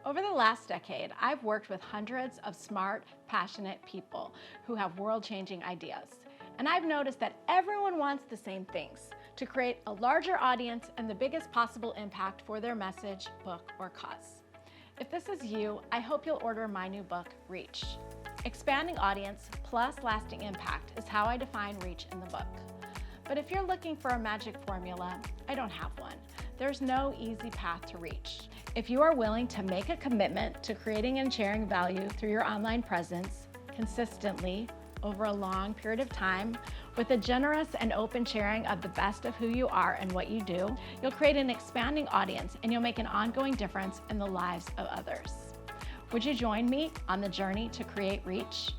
Over the last decade, I've worked with hundreds of smart, passionate people who have world-changing ideas. And I've noticed that everyone wants the same things: to create a larger audience and the biggest possible impact for their message, book, or cause. If this is you, I hope you'll order my new book, Reach. Expanding audience plus lasting impact is how I define reach in the book. But if you're looking for a magic formula, I don't have one. There's no easy path to reach. If you are willing to make a commitment to creating and sharing value through your online presence consistently over a long period of time, with a generous and open sharing of the best of who you are and what you do, you'll create an expanding audience and you'll make an ongoing difference in the lives of others. Would you join me on the journey to create reach?